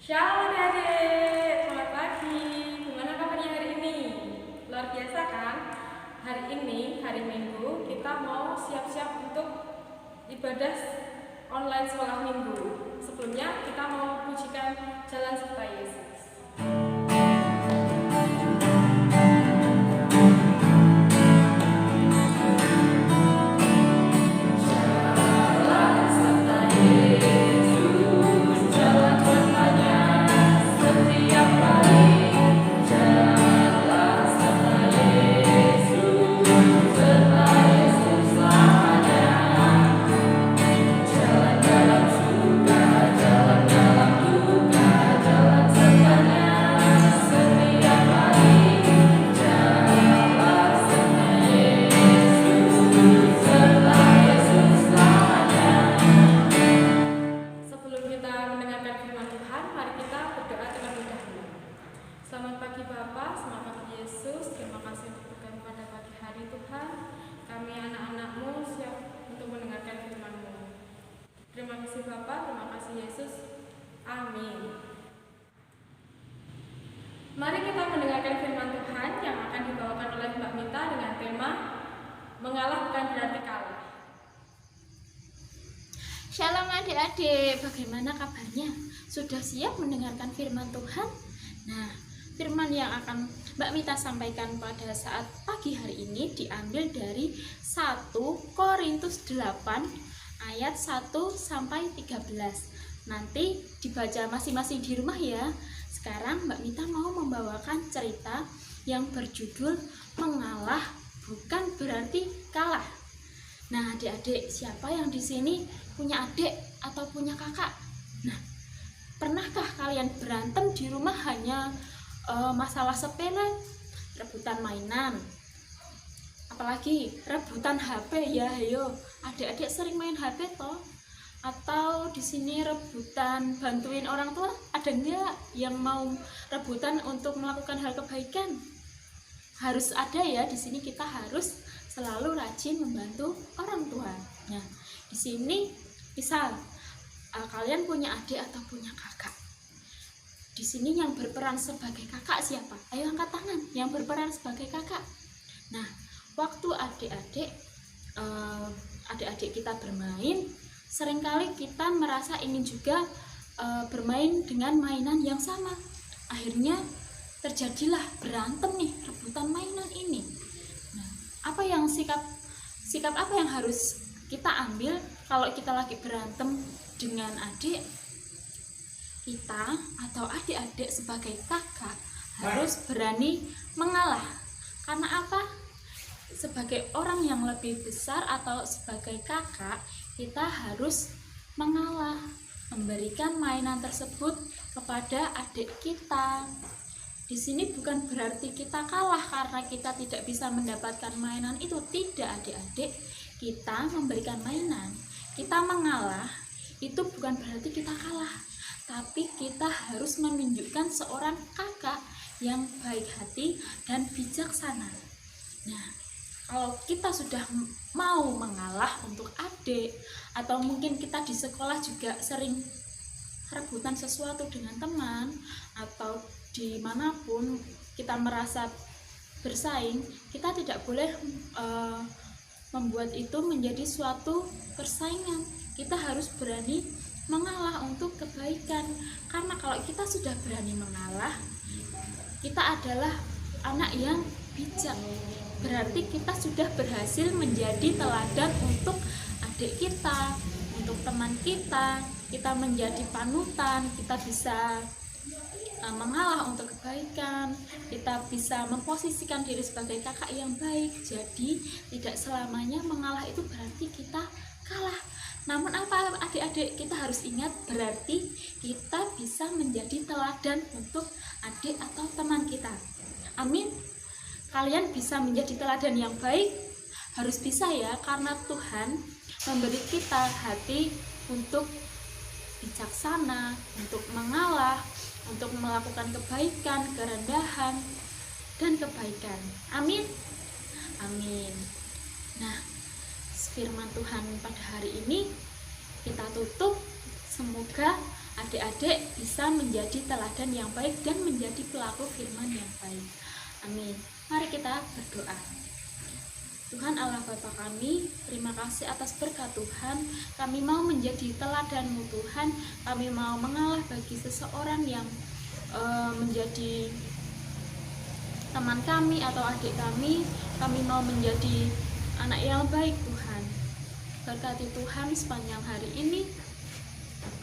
Shalom adik-adik, selamat pagi. Gimana kabarnya hari ini? Luar biasa kan? Hari ini, hari Minggu, kita mau siap-siap untuk ibadah online sekolah Minggu. Sebelumnya kita mau pujikan Jalan Serta Yesus. Selamat pagi Bapak, selamat pagi Yesus. Terima kasih untuk berkat pada pagi hari Tuhan. Kami anak-anak-Mu siap untuk mendengarkan firman-Mu. Terima kasih Bapak, terima kasih Yesus. Amin. Mari kita mendengarkan firman Tuhan yang akan dibawakan oleh Mbak Mita dengan tema Mengalah bukan berarti kalah. Shalom adik-adik, bagaimana kabarnya? Sudah siap mendengarkan firman Tuhan? Nah, firman yang akan Mbak Mita sampaikan pada saat pagi hari ini diambil dari 1 Korintus 8 ayat 1 sampai 13. Nanti dibaca masing-masing di rumah ya. Sekarang Mbak Mita mau membawakan cerita yang berjudul Mengalah bukan berarti kalah. Nah, adik-adik, siapa yang di sini punya adik atau punya kakak? Nah, pernahkah kalian berantem di rumah hanya masalah sepele, rebutan mainan, apalagi rebutan HP ya? Ayo, adik-adik sering main HP toh? Atau di sini rebutan bantuin orang tua? Ada enggak yang mau rebutan untuk melakukan hal kebaikan? Harus ada ya, di sini kita harus selalu rajin membantu orang tua. Nah, di sini misal kalian punya adik atau punya kakak. Di sini yang berperan sebagai kakak siapa? Ayo angkat tangan yang berperan sebagai kakak. Nah, waktu adik-adik kita bermain, seringkali kita merasa ingin juga bermain dengan mainan yang sama. Akhirnya terjadilah berantem nih, rebutan mainan ini. Nah, sikap apa yang harus kita ambil kalau kita lagi berantem dengan adik kita atau adik-adik sebagai kakak harus berani mengalah. Karena apa? Sebagai orang yang lebih besar atau sebagai kakak, kita harus mengalah, memberikan mainan tersebut kepada adik kita. Di sini bukan berarti kita kalah karena kita tidak bisa mendapatkan mainan itu, tidak adik-adik. Kita memberikan mainan, kita mengalah, itu bukan berarti kita kalah. Tapi kita harus menunjukkan seorang kakak yang baik hati dan bijaksana. Nah, kalau kita sudah mau mengalah untuk adik, atau mungkin kita di sekolah juga sering rebutan sesuatu dengan teman, atau dimanapun kita merasa bersaing, kita tidak boleh membuat itu menjadi suatu persaingan. Kita harus berani mengalah untuk kebaikan, karena kalau kita sudah berani mengalah, kita adalah anak yang bijak. Berarti kita sudah berhasil menjadi teladan untuk adik kita, untuk teman kita. Kita menjadi panutan, kita bisa mengalah untuk kebaikan, kita bisa memposisikan diri sebagai kakak yang baik. Jadi tidak selamanya mengalah itu berarti kita kalah. Namun apa adik-adik, kita harus ingat berarti kita bisa menjadi teladan untuk adik atau teman kita. Amin. Kalian bisa menjadi teladan yang baik, harus bisa ya, karena Tuhan memberi kita hati untuk bijaksana, untuk mengalah, untuk melakukan kebaikan, kerendahan, dan kebaikan. Amin. Amin. Nah, firman Tuhan pada hari ini kita tutup. Semoga adik-adik bisa menjadi teladan yang baik dan menjadi pelaku firman yang baik. Amin. Mari kita berdoa. Tuhan Allah Bapa kami, terima kasih atas berkat Tuhan. Kami mau menjadi teladan-Mu Tuhan. Kami mau mengalah bagi seseorang yang menjadi teman kami atau adik kami. Kami mau menjadi anak yang baik Tuhan. Berkati Tuhan sepanjang hari ini,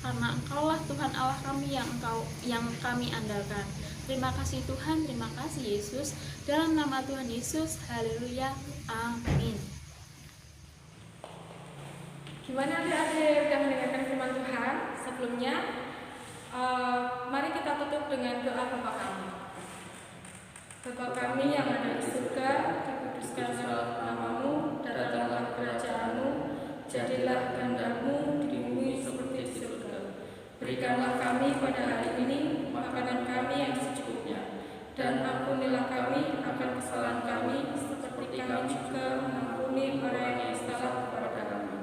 karena Engkaulah Tuhan Allah kami yang kami andalkan. Terima kasih Tuhan, terima kasih Yesus. Dalam nama Tuhan Yesus, haleluya, amin. Gimana adik-adik udah mendengarkan firman Tuhan? Sebelumnya, mari kita tutup dengan doa Bapa kami. Bapa kami yang ada di surga, dikuduskanlah namamu, datanglah kerajaan-Mu, jadilah kehendak-Mu di bumi seperti di surga. Berikanlah kami pada hari ini makanan kami yang secukupnya, dan ampunilah kami akan kesalahan kami, seperti kami juga mengampuni orang yang salah kepada kami.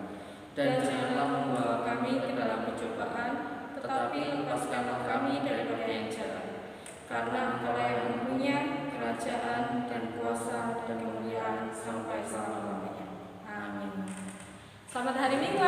Dan janganlah membawa kami ke dalam pencobaan, tetapi lepaskanlah kami daripada yang jahat. Karena Engkau yang mempunyai kerajaan dan kuasa dan kemuliaan sampai selama-lamanya. Amin. Selamat hari Minggu.